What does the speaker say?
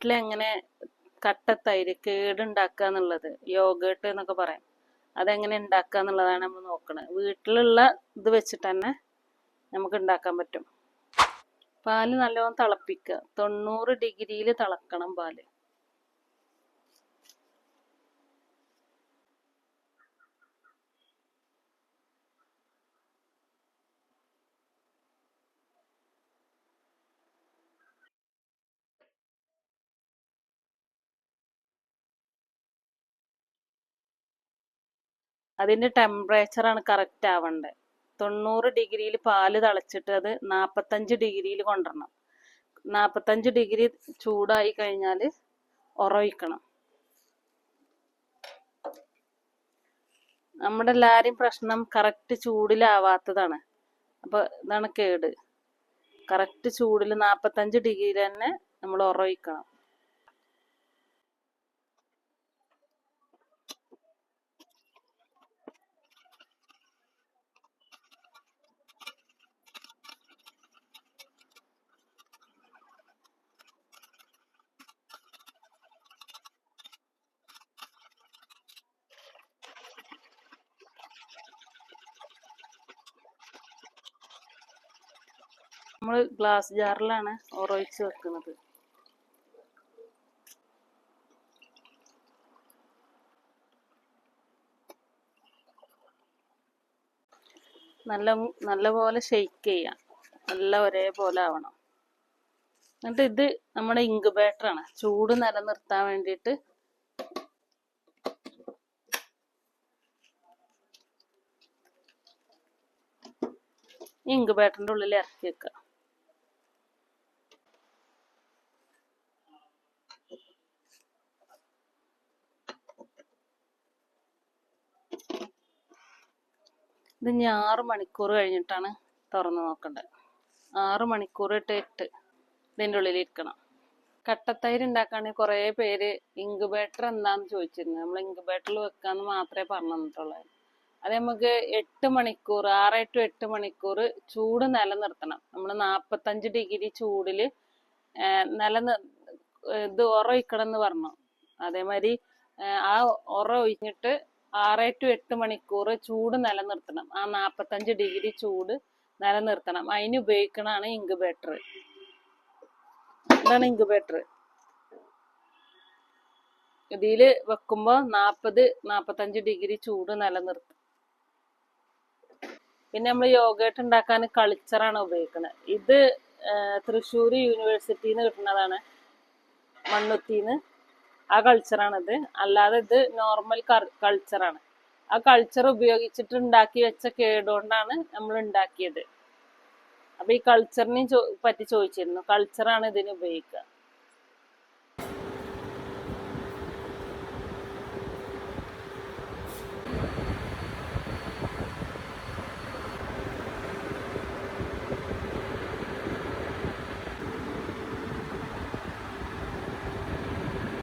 വീട്ടിലെങ്ങനെ കട്ടത്തൈര് കേടുണ്ടാക്കുക എന്നുള്ളത്, യോഗേട്ട് എന്നൊക്കെ പറയാം, അതെങ്ങനെ ഉണ്ടാക്കുക എന്നുള്ളതാണ് നമ്മൾ നോക്കുന്നത്. വീട്ടിലുള്ള ഇത് വെച്ചിട്ട് തന്നെ നമുക്ക് ഉണ്ടാക്കാൻ പറ്റും. പാല് നല്ലോണം തിളപ്പിക്കുക. 90 ഡിഗ്രിയിൽ തിളക്കണം പാല്. അതിൻ്റെ ടെമ്പറേച്ചറാണ് കറക്റ്റ് ആവേണ്ടത്. 90 ഡിഗ്രിയിൽ പാല് തിളച്ചിട്ട് അത് 45 ഡിഗ്രിയിൽ കൊണ്ടുവരണം. 45 ഡിഗ്രി ചൂടായി കഴിഞ്ഞാൽ ഉറവിക്കണം. നമ്മുടെ എല്ലാവരെയും പ്രശ്നം കറക്റ്റ് ചൂടിലാവാത്തതാണ്. അപ്പോൾ ഇതാണ് കേട്. കറക്റ്റ് ചൂടിൽ 45 ഡിഗ്രിയിൽ തന്നെ നമ്മൾ ഉറവിക്കണം. നമ്മൾ ഗ്ലാസ് ജാറിലാണ് ഉറവിച്ച് വെക്കുന്നത്. നല്ലപോലെ ഷെയ്ക്ക് ചെയ്യാം. എല്ലാം ഒരേപോലെ ആവണം. എന്നിട്ട് ഇത് നമ്മുടെ ഇൻക്യുബേറ്ററാണ്. ചൂട് നിലനിർത്താൻ വേണ്ടിയിട്ട് ഇൻക്യുബേറ്ററിൻ്റെ ഉള്ളിൽ ഇറക്കി വെക്കുക. ഇത് ഇനി 6 മണിക്കൂർ കഴിഞ്ഞിട്ടാണ് തുറന്ന് നോക്കേണ്ടത്. 6 മണിക്കൂർ ഇട്ട് ഇതിൻ്റെ ഉള്ളിൽ ഇരിക്കണം. കട്ടത്തൈര് ഉണ്ടാക്കുകയാണെങ്കിൽ കുറേ പേര് ഇൻക്യുബേറ്റർ എന്താണെന്ന് ചോദിച്ചിരുന്നു. നമ്മൾ ഇൻക്യുബേറ്ററിൽ വെക്കാമെന്ന് മാത്രമേ പറഞ്ഞു തന്നിട്ടുള്ളൂ. അത് നമുക്ക് 8 മണിക്കൂർ 6 to 8 മണിക്കൂർ ചൂട് നിലനിർത്തണം. നമ്മൾ 45 ഡിഗ്രി ചൂടിൽ ഇത് ഉറവിക്കണം എന്ന് പറഞ്ഞു. അതേമാതിരി ആ ഒഴിഞ്ഞിട്ട് 6 to 8 മണിക്കൂർ ചൂട് നിലനിർത്തണം. ആ 45 ഡിഗ്രി ചൂട് നിലനിർത്തണം. അതിന് ഉപയോഗിക്കണതാണ് ഇൻക്യുബേറ്റർ. ഇതാണ് ഇൻക്യുബേറ്റർ. ഇതിൽ വെക്കുമ്പോൾ 40-45 ഡിഗ്രി ചൂട് നിലനിർത്തും. പിന്നെ നമ്മൾ യോഗേട്ട് ഉണ്ടാക്കാൻ കളിച്ചറാണ് ഉപയോഗിക്കുന്നത്. ഇത് തൃശ്ശൂർ യൂണിവേഴ്സിറ്റിയിൽ നിന്ന് കിട്ടുന്നതാണ്, മണ്ണുത്തിന്ന്. ആ കൾച്ചറാണിത്. അല്ലാതെ ഇത് നോർമൽ കൾച്ചറാണ്. ആ കൾച്ചർ ഉപയോഗിച്ചിട്ട് ഉണ്ടാക്കി വെച്ച കേടുകൊണ്ടാണ് നമ്മൾ ഉണ്ടാക്കിയത്. അപ്പൊ ഈ കൾച്ചറിനെ പറ്റി ചോദിച്ചിരുന്നു. കൾച്ചറാണ് ഇതിന് ഉപയോഗിക്കുക.